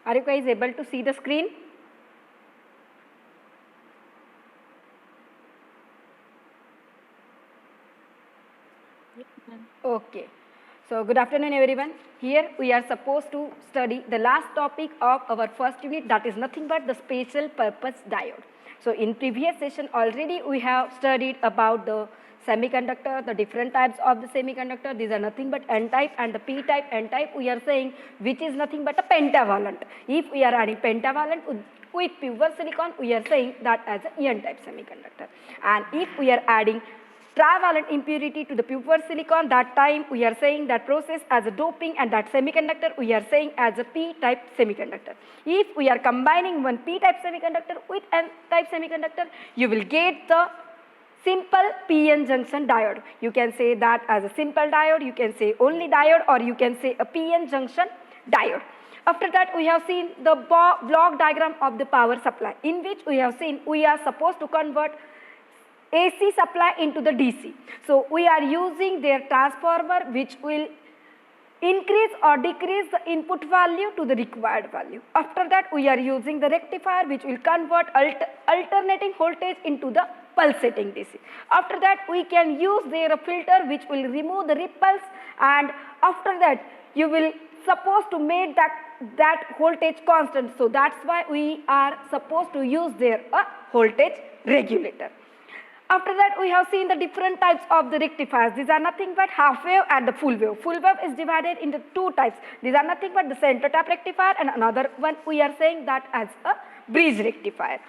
Are you guys able to see the screen? Okay. So good afternoon everyone. Here we are supposed to study the last topic of our first unit, that is nothing but the special purpose diode. So in previous session already we have studied about the semiconductor, the different types of the semiconductor. These are nothing but N-type and the P-type. N-type we are saying which is nothing but a pentavalent. If we are adding pentavalent with pure silicon, we are saying that as a N-type semiconductor. And if we are adding trivalent impurity to the pure silicon, that time we are saying that process as a doping, and that semiconductor we are saying as a P-type semiconductor. If we are combining one P-type semiconductor with N-type semiconductor, you will get the simple PN junction diode. You can say that as a simple diode, you can say only diode, or you can say a PN junction diode. After that, we have seen the block diagram of the power supply, in which we have seen we are supposed to convert AC supply into the DC. So we are using their transformer which will increase or decrease the input value to the required value. After that, we are using the rectifier which will convert alternating voltage into the pulsating DC. After that, we can use their filter which will remove the ripples, and after that you will supposed to make that voltage constant. So that's why we are supposed to use their voltage regulator. After that, we have seen the different types of the rectifiers. These are nothing but half wave and the full wave. Full wave is divided into two types. These are nothing but the center tap rectifier, and another one we are saying that as a bridge rectifier.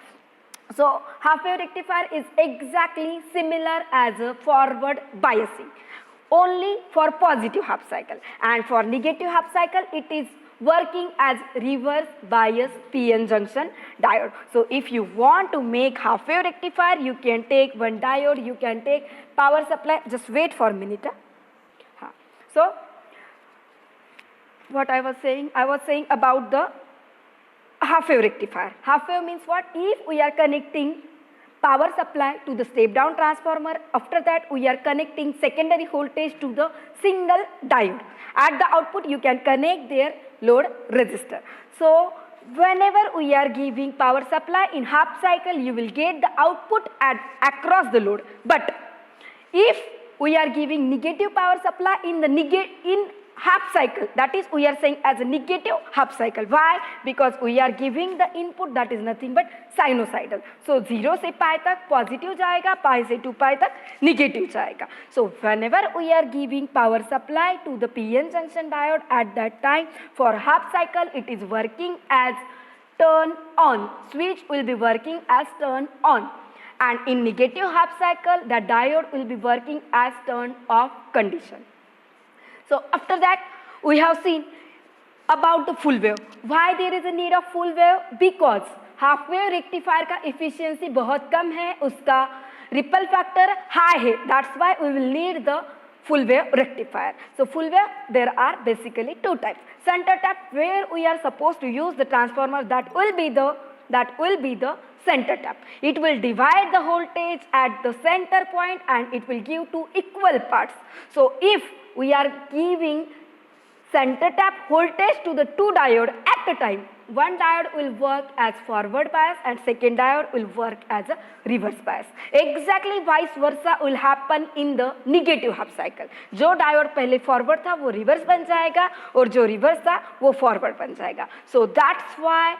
So half wave rectifier is exactly similar as a forward biasing, only for positive half cycle, and for negative half cycle it is working as reverse bias PN junction diode. So if you want to make half wave rectifier, you can take one diode, you can take power supply. Just wait for a minute. So what I was saying about the half wave rectifier. Half wave means what? If we are connecting power supply to the step down transformer, after that we are connecting secondary voltage to the single diode. At the output you can connect their load resistor. So whenever we are giving power supply in half cycle, you will get the output across the load. But if we are giving negative power supply in half cycle, that is we are saying as a negative half cycle. Why? Because we are giving the input that is nothing but sinusoidal. So 0 से pi तक positive जाएगा, pi से 2 pi तक negative जाएगा. So whenever we are giving power supply to the PN junction diode, at that time for half cycle it is working as turn on. Switch will be working as turn on. And in negative half cycle, the diode will be working as turn off condition. So after that, we have seen about the full wave. Why there is a need of full wave? Because half wave rectifier का efficiency बहुत कम है, उसका ripple factor high है. That's why we will need the full wave rectifier. So full wave, there are basically two types. Center tap, where we are supposed to use the transformer that will be the center tap. It will divide the voltage at the center point and it will give two equal parts. So if we are giving center tap voltage to the two diode at a time, one diode will work as forward bias and second diode will work as a reverse bias. Exactly vice versa will happen in the negative half cycle. जो diode पहले forward था वो reverse बन जाएगा और जो reverse था वो forward बन जाएगा. So that's why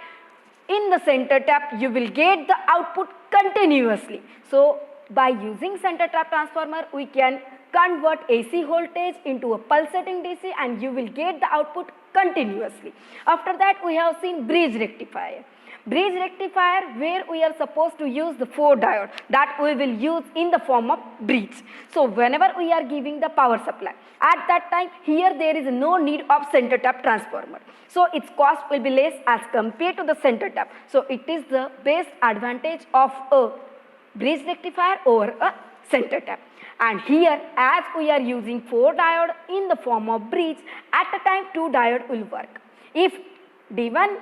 in the center tap you will get the output continuously. So by using center tap transformer, we can convert AC voltage into a pulsating DC and you will get the output continuously. After that, we have seen bridge rectifier. Bridge rectifier, where we are supposed to use the 4 diode that we will use in the form of bridge. So whenever we are giving the power supply, at that time here there is no need of center tap transformer. So its cost will be less as compared to the center tap. So it is the best advantage of a bridge rectifier over a center tap. And here, as we are using 4 diode in the form of bridge, at a time 2 diode will work. If D1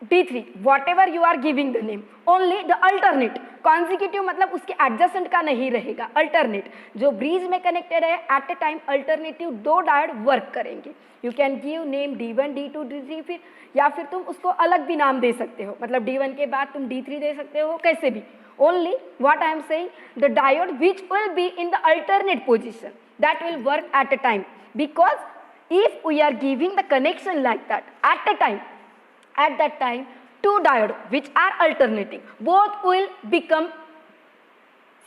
D3 whatever you are giving the name, only the alternate, consecutive मतलब उसके adjacent का नहीं रहेगा, alternate जो bridge में connected है at a time alternative दो diode work करेंगे. You can give name D1 D2 D3 फिर या फिर तुम उसको अलग भी नाम दे सकते हो, मतलब D1 के बाद तुम D3 दे सकते हो, कैसे भी. Only what I am saying, the diode which will be in the alternate position that will work at a time, because if we are giving the connection like that at that time two diode which are alternating, both will become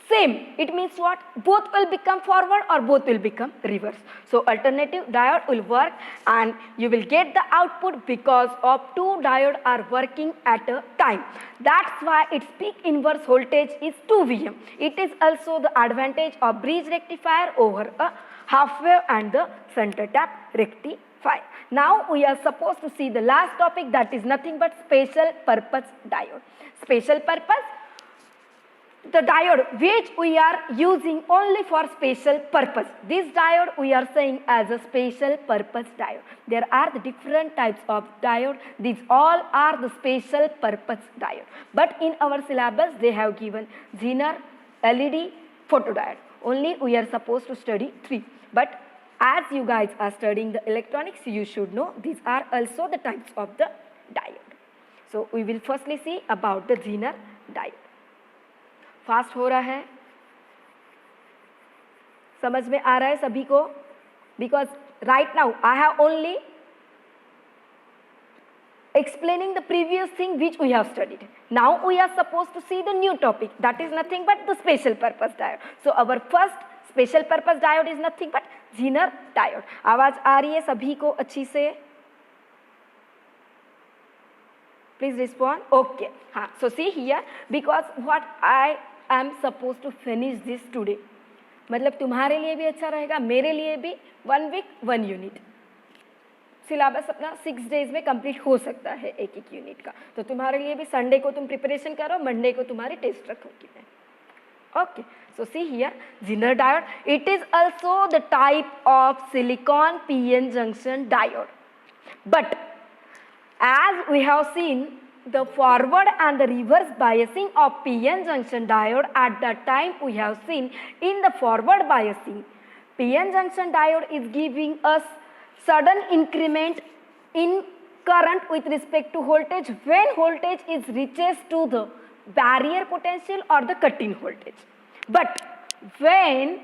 same. It means what? Both will become forward or both will become reverse. So alternative diode will work and you will get the output because of two diode are working at a time. That's why its peak inverse voltage is 2 Vm. It is also the advantage of bridge rectifier over a half wave and the center tap rectifier. Now we are supposed to see the last topic, that is nothing but special purpose diode. Special purpose, the diode which we are using only for special purpose. This diode we are saying as a special purpose diode. There are the different types of diode. These all are the special purpose diode. But in our syllabus they have given Zener, LED, photodiode. Only we are supposed to study 3. But as you guys are studying the electronics, you should know these are also the types of the diode. So we will firstly see about the Zener diode. Fast हो रहा है, समझ में आ रहा है सभी को? Because right now I have only explaining the previous thing which we have studied. Now we are supposed to see the new topic, that is nothing but the special purpose diode. So our first special purpose diode is nothing but Zener diode. आवाज आ रही है सभी को अच्छी से? Please respond. Okay. हाँ, so see here, because what I am supposed to finish this today. मतलब तुम्हारे लिए भी अच्छा रहेगा, मेरे लिए भी. 1 week 1 unit. सिलेबस अपना 6 days में कंप्लीट हो सकता है एक यूनिट का. तो तुम्हारे लिए भी संडे को तुम प्रिपरेशन करो, मंडे को तुम्हारी टेस्ट रखूंगी मैं. Okay, so see here, Zener diode. It is also the type of silicon PN junction diode. But as we have seen, the forward and the reverse biasing of PN junction diode, at that time we have seen in the forward biasing, PN junction diode is giving us sudden increment in current with respect to voltage when voltage is reaches to the barrier potential or the cut-in voltage. But when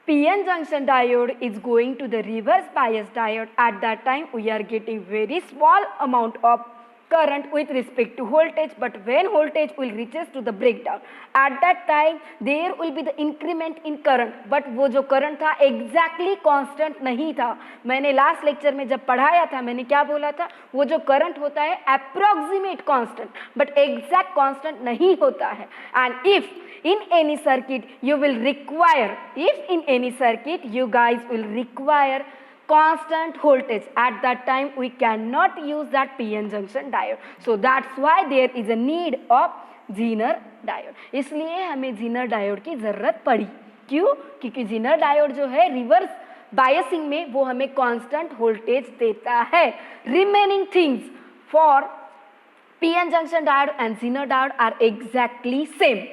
PN junction diode is going to the reverse bias diode, at that time we are getting very small amount of current with respect to voltage, but when voltage will reaches to the breakdown, at that time there will be the increment in current. But वो जो current था exactly constant नहीं था. मैंने last lecture में जब पढ़ाया था मैंने क्या बोला था, वो जो current होता है approximate constant, but exact constant नहीं होता है. And if in any circuit you will require, if in any circuit you guys will require constant voltage, at that time we cannot use that PN junction diode. So that's why there is a need of Zener diode. इसलिए हमें Zener diode की ज़रूरत पड़ी. क्यों? क्योंकि Zener diode जो है reverse biasing में वो हमें constant voltage देता है. Remaining things for PN junction diode and Zener diode are exactly same.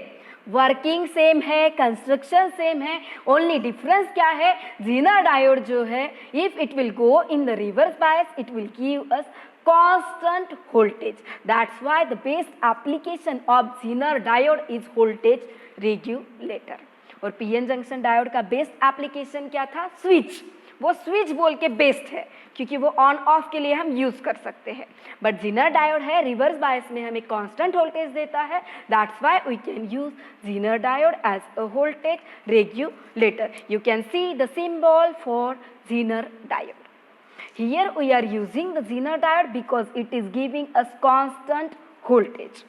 Working same है, कंस्ट्रक्शन सेम है. ओनली डिफरेंस क्या है? Zener diode जो है, if it will go in the reverse bias, it will give us constant voltage. That's why the best application of Zener diode is voltage regulator. और PN junction diode का best application क्या था? Switch. वो switch बोल के best है क्योंकि वो ऑन ऑफ के लिए हम यूज कर सकते हैं. बट Zener diode है रिवर्स बायस में हमें कांस्टेंट वोल्टेज देता है. That's why we can use Zener diode as a voltage regulator. You can see the symbol for Zener diode. Here we are using the Zener diode because it is giving us constant voltage.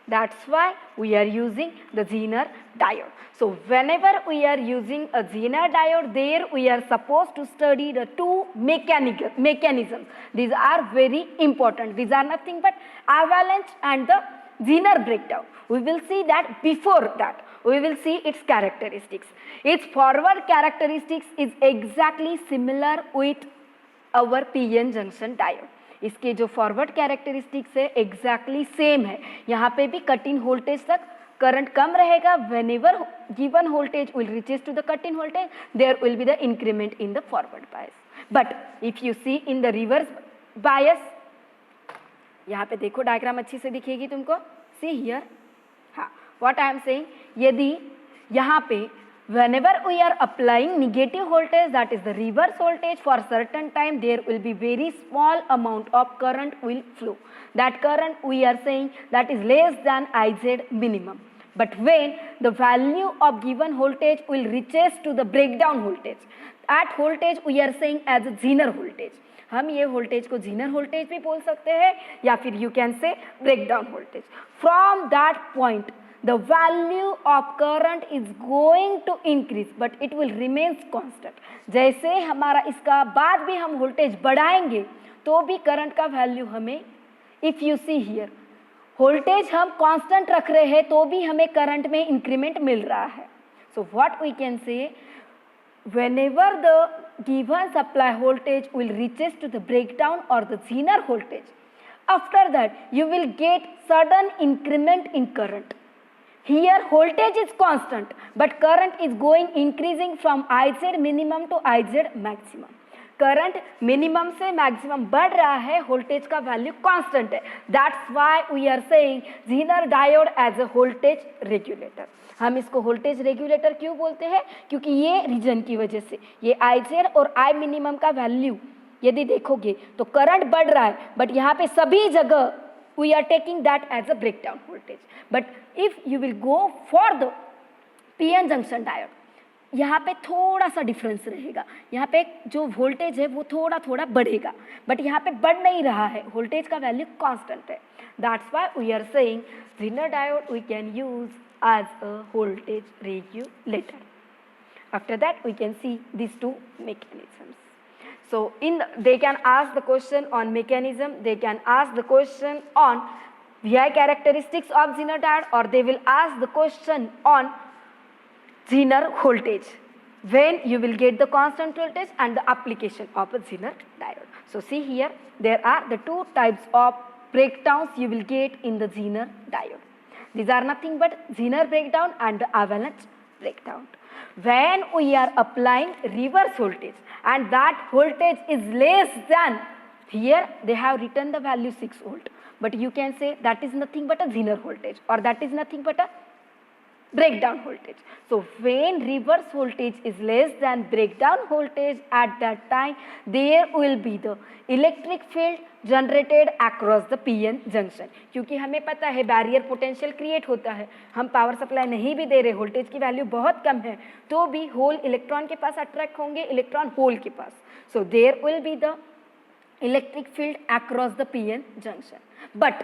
That's why we are using the Zener diode. So whenever we are using a Zener diode, there we are supposed to study the two mechanisms. These are very important. These are nothing but avalanche and the Zener breakdown. We will see that. Before that we will see its characteristics. Its forward characteristics is exactly similar with our PN junction diode. इसके जो forward characteristics है exactly same है। यहाँ पे भी cut in voltage तक current कम रहेगा। whenever given voltage will reaches to the cut in voltage, there will be the increment in the forward bias. But if you see in the reverse bias, यहाँ पे देखो diagram अच्छी से दिखेगी तुमको, see here, हाँ, what I am saying, यदि यहाँ पे whenever we are applying negative voltage, that is the reverse voltage, for certain time there will be very small amount of current will flow. That current we are saying that is less than Iz minimum. But when the value of given voltage will reaches to the breakdown voltage, at voltage we are saying as a Zener voltage. हम ये voltage को Zener voltage भी बोल सकते हैं या फिर you can say breakdown voltage. From that point the value of current is going to increase but it will remains constant। जैसे हमारा इसका बाद भी हम वोल्टेज बढ़ाएंगे तो भी करंट का वैल्यू हमें, if you see here, voltage हम कांस्टेंट रख रहे हैं तो भी हमें करंट में इंक्रीमेंट मिल रहा है। So what we can say, whenever the given supply voltage will reaches to the breakdown or the Zener voltage, after that you will get sudden increment in current। Here voltage is constant but current is going increasing from Iz minimum to Iz maximum। Current minimum से maximum बढ़ रहा है, voltage का value constant है। That's why we are saying Zener diode as a voltage regulator. हम इसको voltage regulator क्यों बोलते हैं, क्योंकि ये रीजन की वजह से ये Iz और I मिनिमम का वैल्यू यदि देखोगे तो करंट बढ़ रहा है बट यहाँ पे सभी जगह we are taking that as a breakdown voltage. But if you will go for the PN junction diode, यहाँ पे थोड़ा सा डिफरेंस रहेगा। यहाँ पे जो वोल्टेज है वो थोड़ा थोड़ा बढ़ेगा बट यहाँ पे बढ़ नहीं रहा है, वोल्टेज का वैल्यू कांस्टेंट है। That's why we are saying Zener diode we can use as a voltage regulator। After that we can see these two mechanisms। So they can ask the question on mechanism, they can ask the question on VI characteristics of Zener diode, or they will ask the question on Zener voltage when you will get the constant voltage and the application of a Zener diode। So see here, there are the two types of breakdowns you will get in the Zener diode। These are nothing but Zener breakdown and the avalanche breakdown। When we are applying reverse voltage and that voltage is less than, here they have written the value 6 volt, but you can say that is nothing but a Zener voltage or that is nothing but a breakdown voltage। So when reverse voltage is less than breakdown voltage, at that time there will be the electric field generated across the PN junction। क्योंकि हमें पता है barrier potential create होता है, हम power supply नहीं भी दे रहे, वोल्टेज की वैल्यू बहुत कम है तो भी होल इलेक्ट्रॉन के पास अट्रैक्ट होंगे, इलेक्ट्रॉन होल के पास। So there will be the electric field across the PN junction। But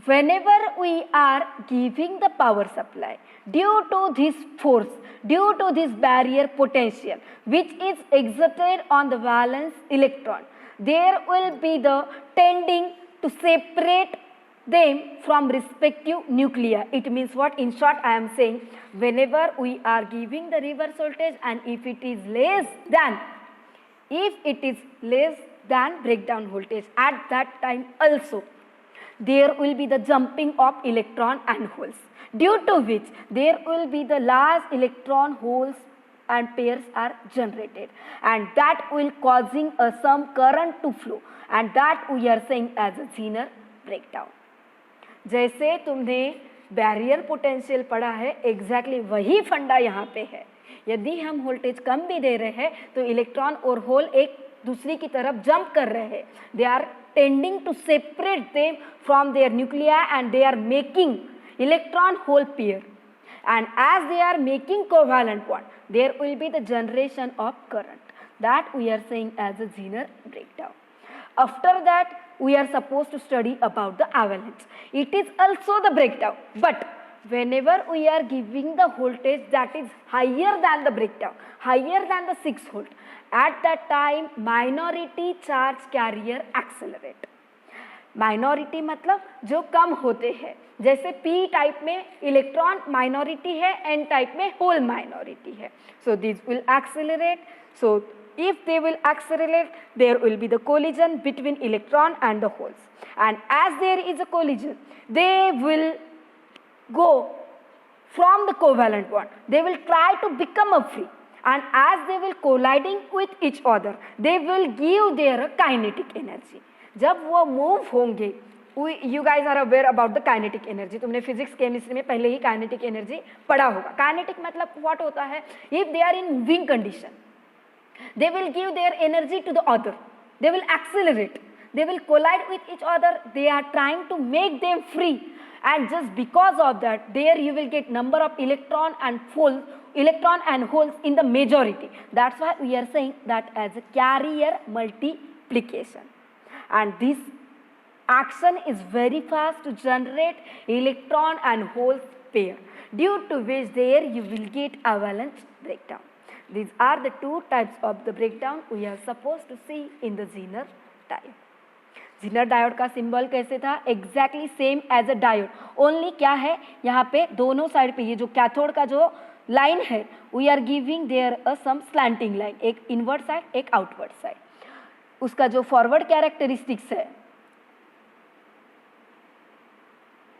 whenever we are giving the power supply, due to this force, due to this barrier potential which is exerted on the valence electron, there will be the tending to separate them from respective nuclei। It means what? In short, I am saying whenever we are giving the reverse voltage and if it is less than breakdown voltage, at that time also there will be the jumping of electron and holes, due to which there will be the large electron holes and pairs are generated, and that will causing some current to flow, and that we are saying as a Zener breakdown। जैसे तुमने barrier potential पढ़ा है, exactly वही फंडा यहाँ पे है। यदि हम वोल्टेज कम भी दे रहे हैं तो इलेक्ट्रॉन और होल एक दूसरी की तरफ जंप कर रहे हैं, they are tending to separate them from their nuclei and they are making electron hole pair, and as they are making covalent bond there will be the generation of current, that we are saying as a Zener breakdown। After that we are supposed to study about the avalanche। It is also the breakdown, but whenever we are giving the voltage that is higher than the breakdown, higher than the 6 volt, at that time minority charge carrier accelerate। Minority मतलब जो कम होते हैं, जैसे p type में electron minority है, n type में whole minority है। So this will accelerate. So If they will accelerate, there will be the collision between electron and the holes. And as there is a collision, they will go from the covalent bond. They will try to become a free. And as they will colliding with each other, they will give their kinetic energy. जब वो move होंगे, you guys are aware about the kinetic energy. तुमने physics chemistry में पहले ही kinetic energy पढ़ा होगा. Kinetic मतलब what होता है? If they are in moving condition, they will give their energy to the other. They will accelerate. They will collide with each other. They are trying to make them free. And just because of that, there you will get number of electron and holes in the majority. That's why we are saying that as a carrier multiplication. And this action is very fast to generate electron and holes pair, due to which there you will get avalanche breakdown. These are the two types of the breakdown we are supposed to see in the Zener diode. Zener diode का symbol कैसे था? Exactly same as a diode, only क्या है यहाँ पे दोनों side पे ये जो कैथोड का जो लाइन है, we are giving there a some slanting line, एक इनवर्ड साइड एक आउटवर्ड साइड. उसका जो फॉरवर्ड कैरेक्टरिस्टिक्स है,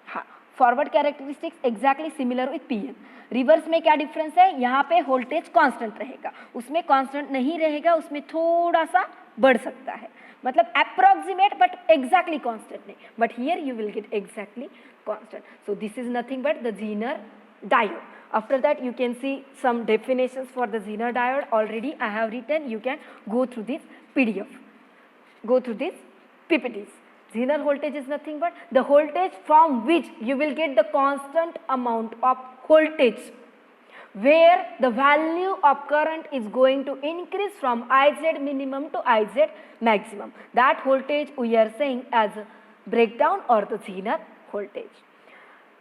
हाँ forward characteristics exactly similar with PN. Reverse में क्या डिफरेंस है? यहाँ पे वोल्टेज कांस्टेंट रहेगा, उसमें कांस्टेंट नहीं रहेगा, उसमें थोड़ा सा बढ़ सकता है, मतलब अप्रोक्सीमेट बट एग्जैक्टली कांस्टेंट नहीं. But here you will get exactly constant. So this is nothing but the Zener diode. After that you can see some definitions for the Zener diode. Already I have written, you can go through this PDF, go through these PPTs. Zener voltage is nothing but the voltage from which you will get the constant amount of voltage, where the value of current is going to increase from Iz minimum to Iz maximum. That voltage we are saying as breakdown or the Zener voltage.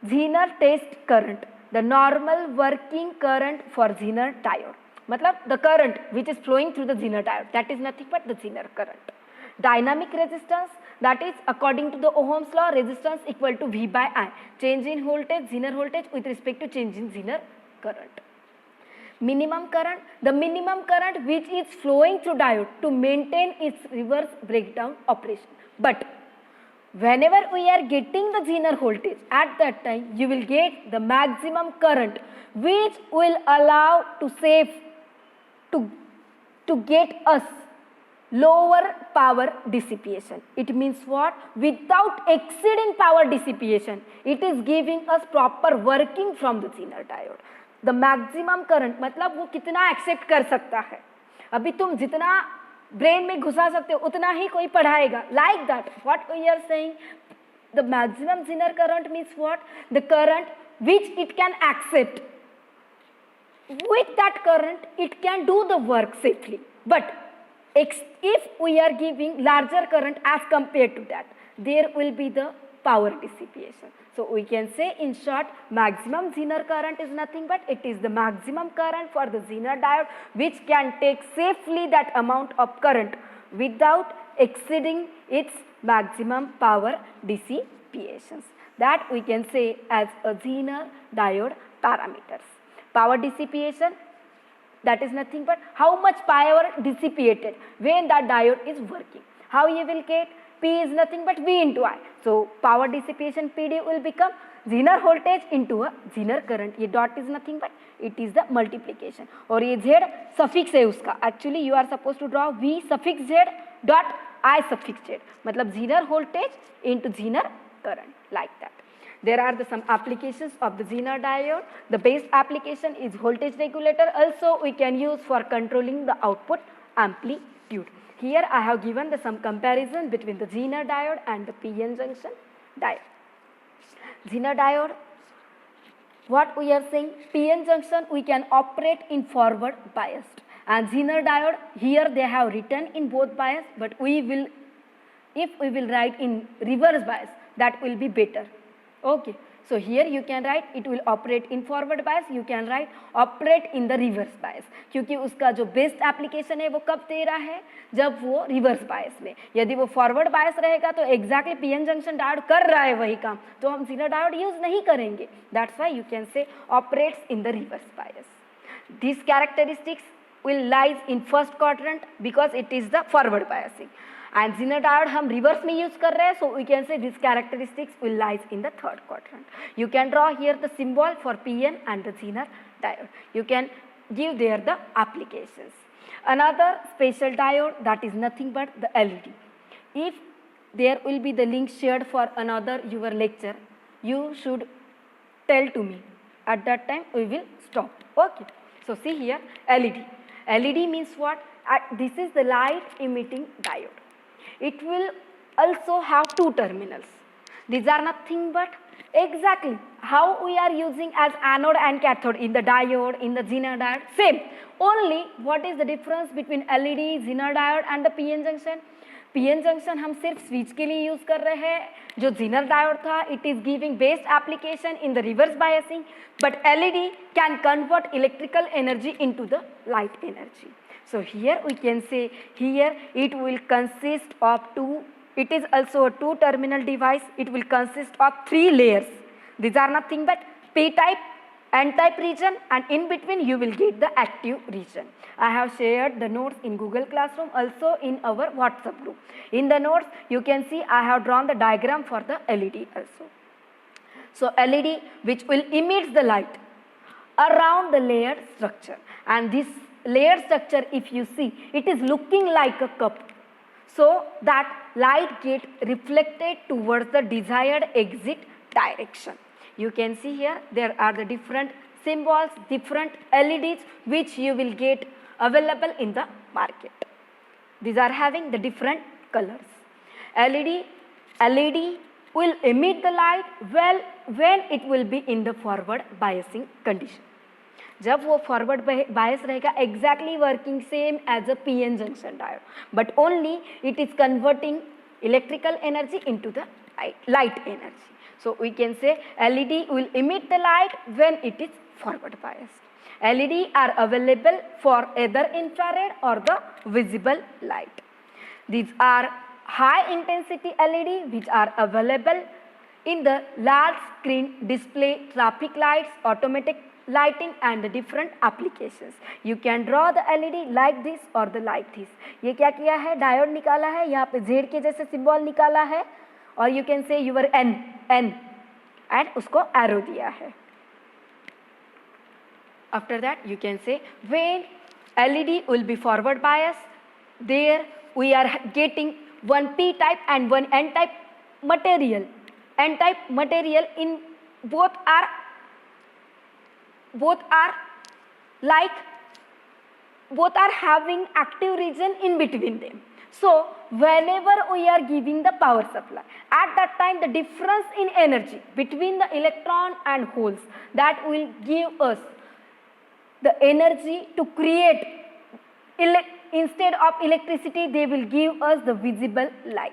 Zener test current, the normal working current for Zener diode, मतलब the current which is flowing through the Zener diode, that is nothing but the Zener current. Dynamic resistance, that is according to the Ohm's law, resistance equal to V by I. Change in voltage, Zener voltage with respect to change in Zener current. Minimum current, the minimum current which is flowing through diode to maintain its reverse breakdown operation. But whenever we are getting the Zener voltage, at that time you will get the maximum current which will allow to save, to get us lower power dissipation. It means what? Without exceeding power dissipation, it is giving us proper working from the Zener diode. The maximum current मतलब वो कितना accept कर सकता है. अभी तुम जितना brain में घुसा सकते हो उतना ही कोई पढ़ाएगा. Like that, what we are saying, the maximum Zener current means what? The current which it can accept. With that current, it can do the work safely. But if we are giving larger current as compared to that, there will be the power dissipation. So we can say in short, maximum Zener current is nothing but it is the maximum current for the Zener diode which can take safely that amount of current without exceeding its maximum power dissipations. That we can say as a Zener diode parameters. Power dissipation, that is nothing but how much power dissipated when that diode is working. How you will get? P is nothing but V into I. So power dissipation PD will become Zener voltage into a Zener current. ये dot is nothing but it is the multiplication. और ये Z suffix है उसका. Actually you are supposed to draw V suffix Z dot I suffix Z. मतलब Zener voltage into Zener current, like that. There are some applications of the Zener diode. The best application is voltage regulator. Also we can use for controlling the output amplitude. Here I have given some comparison between the Zener diode and the PN junction diode. Zener diode, what we are saying, PN junction we can operate in forward biased, and Zener diode here they have written in both bias, but if we will write in reverse bias, that will be better. Okay, so here you can write it will operate in forward bias, you can write operate in the reverse bias, क्योंकि उसका जो best application है वो कब दे रहा है? जब वो रिवर्स बायस में. यदि वो फॉरवर्ड बायस रहेगा तो एग्जैक्टली पीएन जंक्शन डायोड कर रहा है वही काम, तो हम Zener डायोड यूज नहीं करेंगे. That's why you can say operates in the reverse bias. This characteristics will lies in first quadrant because it is the forward biasing, and Zener diode हम reverse में use कर रहे हैं, so we can say this characteristics will lies in the third quadrant. You can draw here the symbol for PN and the Zener diode. You can give there the applications. Another special diode, that is nothing but the LED. If there will be the link shared for another your lecture, you should tell to me. At that time we will stop. Okay. So see here, LED. LED means what? This is the light emitting diode. It will also have two terminals. These are nothing but exactly how we are using as anode and cathode in the diode, in the Zener diode, same. Only what is the difference between LED, Zener diode and the PN junction? PN junction हम सिर्फ switch के लिए use कर रहे हैं. जो Zener diode था, it is giving best application in the reverse biasing, but LED can convert electrical energy into the light energy. So here we can say here it will consist of two. It is also a two terminal device. It will consist of three layers. These are nothing but P type, N type region, and in between you will get the active region. I have shared the notes in Google Classroom, also in our WhatsApp group. In the notes you can see I have drawn the diagram for the LED also. So LED which will emit the light around the layered structure, and this layered structure, if you see, it is looking like a cup, so that light get reflected towards the desired exit direction. You can see here there are the different symbols, different LEDs which you will get available in the market. These are having the different colors. LED will emit the light well when it will be in the forward biasing condition. जब वो forward bias रहेगा, exactly working same as a PN junction diode, but only it is converting electrical energy into the light energy. So we can say LED will emit the light when it is forward biased. LED are available for either infrared or the visible light. These are high intensity LED which are available in the large screen display, traffic lights, automatic lighting and the different applications. You can draw the LED like this or the like this. ये क्या किया है, diode निकाला है, यहाँ पे Z के जैसे सिंबल निकाला है, और you can say your N and उसको arrow दिया है. After that you can say when LED will be forward biased, there we are getting one P type and one N type material. N type material in both are having active region in between them. So whenever we are giving the power supply, at that time the difference in energy between the electron and holes, that will give us the energy to create instead of electricity, they will give us the visible light.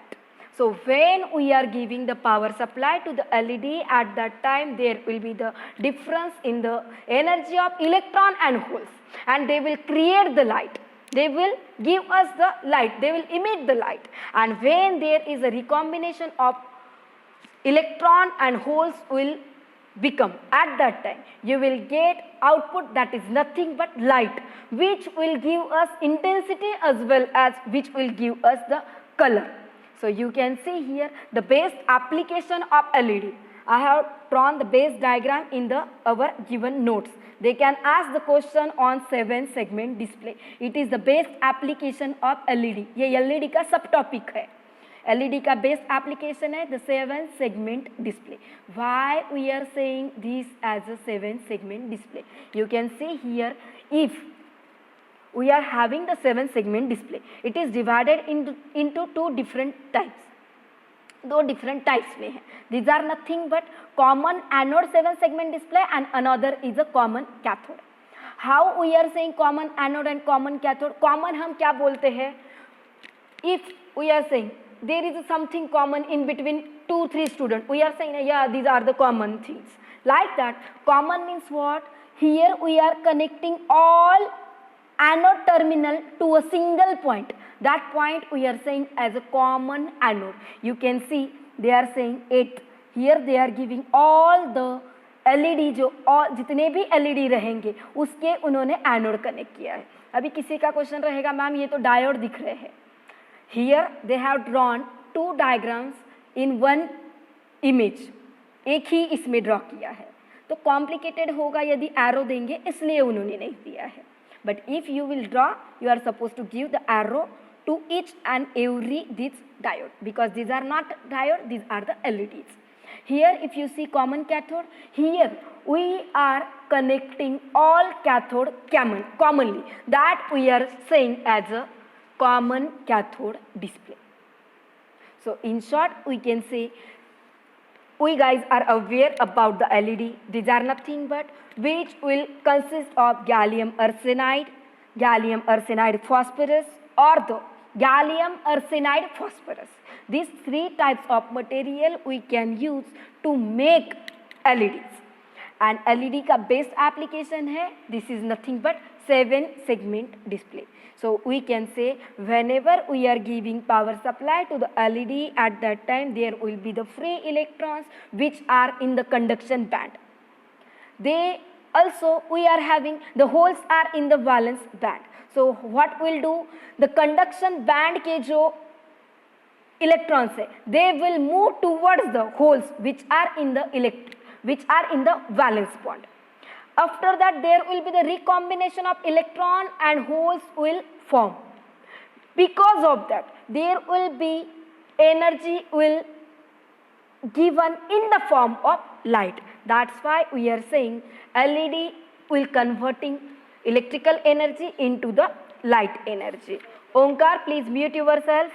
So when we are giving the power supply to the LED, at that time there will be the difference in the energy of electron and holes, and they will create the light. They will give us the light, they will emit the light, and when there is a recombination of electron and holes will become, at that time you will get output that is nothing but light, which will give us intensity as well as which will give us the color. So you can see here the best application of LED. I have drawn the base diagram in the our given notes. They can ask the question on 7 segment display. It is the best application of LED. ये LED का सब topic है. LED का best application है the 7 segment display. Why we are saying this as a 7 segment display? You can see here, if we are having the 7 segment display, it is divided into two different types. दो different types में है. These are nothing but common anode 7 segment display and another is a common cathode. How we are saying common anode and common cathode? Common हम क्या बोलते हैं? If we are saying there is something common in between 2-3 students, we are saying yeah, these are the common things. Like that, common means what? Here we are connecting all anode terminal to a single point. That point we are saying as a common anode. You can see they are saying 8. Here they are giving all the LED जो और जितने भी LED रहेंगे उसके उन्होंने anode connect किया है। अभी किसी का क्वेश्चन रहेगा मैम ये तो डायोड दिख रहे हैं। Here they have drawn 2 diagrams in 1 image, एक ही इसमें ड्रॉ किया है, तो कॉम्प्लिकेटेड होगा यदि एरो देंगे, इसलिए उन्होंने नहीं दिया है। But if you will draw you are suppose to give the arrow to each and every this diode, because these are not diode, these are the LEDs. Here if you see common cathode, here we are connecting all cathode commonly, that we are saying as a common cathode display. So in short we can say we guys are aware about the LED. These are nothing but which will consist of gallium arsenide phosphorus, or the gallium arsenide phosphorus. These 3 types of material we can use to make LEDs. And LED का best application है, this is nothing but 7 segment display. So we can say whenever we are giving power supply to the LED, at that time there will be the free electrons which are in the conduction band. They also we are having the holes are in the valence band. So what will do, the conduction band के जो electrons है they will move towards the holes which are in the valence band. After that there will be the recombination of electron and holes will form. Because of that there will be energy will given in the form of light. That's why we are saying LED will converting electrical energy into the light energy. Omkar, please mute yourself.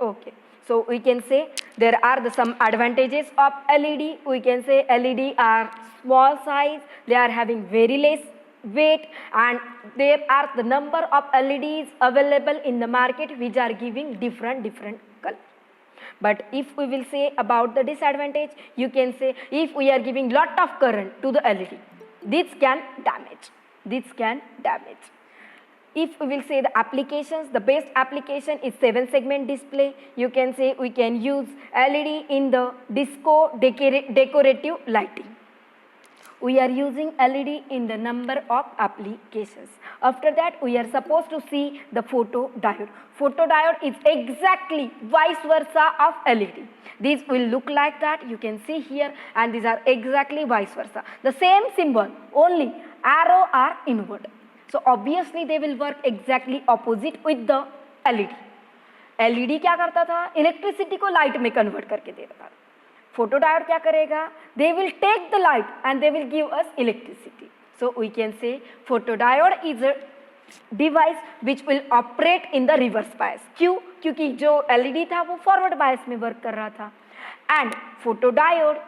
Okay, so we can say there are some advantages of LED. We can say LED are small size, they are having very less weight, and there are the number of LEDs available in the market which are giving different color. But if we will say about the disadvantage, you can say if we are giving lot of current to the LED, this can damage. If we will say the applications, the best application is 7 segment display. You can say we can use LED in the disco decorative lighting. We are using LED in the number of applications. After that we are supposed to see the photodiode. Photodiode is exactly vice versa of LED. These will look like that, you can see here, and these are exactly vice versa. The same symbol, only arrow are inward. So obviously they will work exactly opposite with the LED. LED क्या करता था, electricity को light में convert करके दे रहा था. Photodiode क्या करेगा, they will take the light and they will give us electricity. So we can say photodiode is a device which will operate in the reverse bias. क्यों? क्योंकि जो LED था वो forward bias में work कर रहा था. And photodiode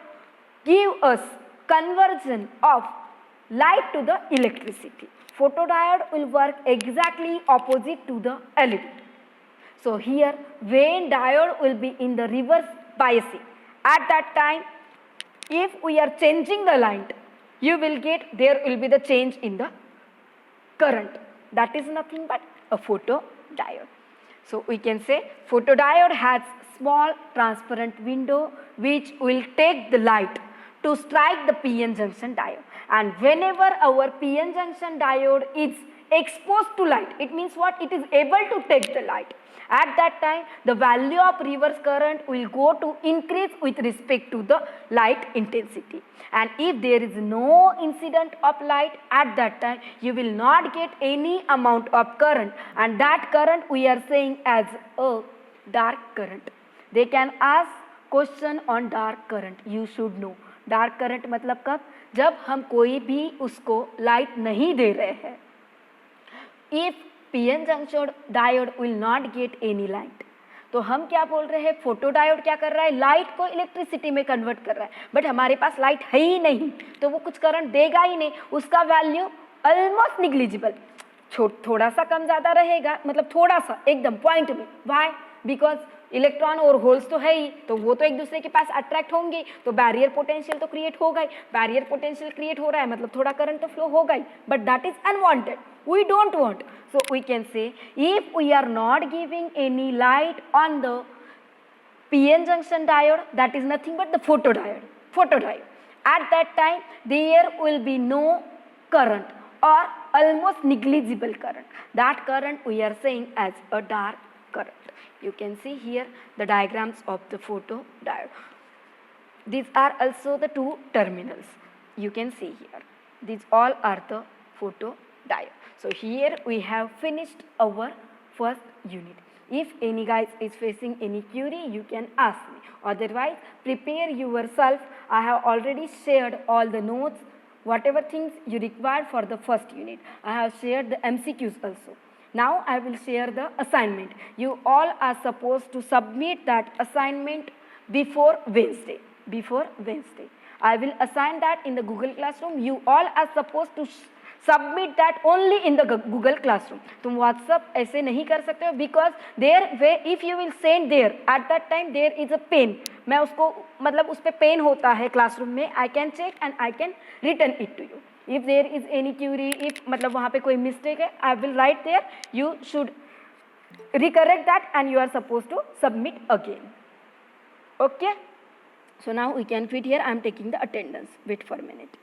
give us conversion of light to the electricity. Photodiode will work exactly opposite to the LED. So here when diode will be in the reverse biasing, at that time if we are changing the light, you will get there will be the change in the current. That is nothing but a photodiode. So we can say photodiode has small transparent window which will take the light to strike the PN junction diode. And whenever our PN junction diode is exposed to light, it means what? It is able to take the light. At that time the value of reverse current will go to increase with respect to the light intensity. And if there is no incident of light, at that time you will not get any amount of current, and that current we are saying as a dark current. They can ask question on dark current. You should know dark current मतलब कब, जब हम कोई भी उसको light नहीं दे रहे हैं. If PN junction diode will not get any light, तो हम क्या बोल रहे हैं, फोटोडायोड क्या कर रहा है, लाइट को इलेक्ट्रिसिटी में कन्वर्ट कर रहा है. बट हमारे पास लाइट है ही नहीं तो वो कुछ करंट देगा ही नहीं, उसका वैल्यू ऑलमोस्ट निग्लिजिबल, थोड़ा सा कम ज़्यादा रहेगा, मतलब थोड़ा सा एकदम पॉइंट में. वाई? बिकॉज इलेक्ट्रॉन और होल्स तो है ही, तो वो तो एक दूसरे के पास अट्रैक्ट होंगे, तो बैरियर पोटेंशियल तो क्रिएट होगा ही. बैरियर पोटेंशियल क्रिएट हो रहा है मतलब थोड़ा करंट तो फ्लो होगा ही, but that is unwanted. We don't want. So we can say if we are not giving any light on the PN junction diode, that is nothing but the photodiode. At that time, there will be no current or almost negligible current. That current we are saying as a dark current. You can see here the diagrams of the photodiode. These are also the two terminals. You can see here. These all are the photodiode. So here we have finished our first unit. If any guys is facing any query, you can ask me. Otherwise, prepare yourself. I have already shared all the notes, whatever things you require for the first unit. I have shared the MCQs also. Now I will share the assignment. You all are supposed to submit that assignment before Wednesday. I will assign that in the Google Classroom. You all are supposed to submit that only in the Google Classroom. तुम WhatsApp ऐसे नहीं कर सकते हो because there if you will send there at that time there is a pen. मैं उसको मतलब उस पे पेन होता है क्लासरूम में. I can check and I can return it to you. If there is any query, if मतलब वहाँ पे कोई mistake है, I will write there. You should recorrect that and you are supposed to submit again. Okay. So now we can quit here. I am taking the attendance. Wait for a minute.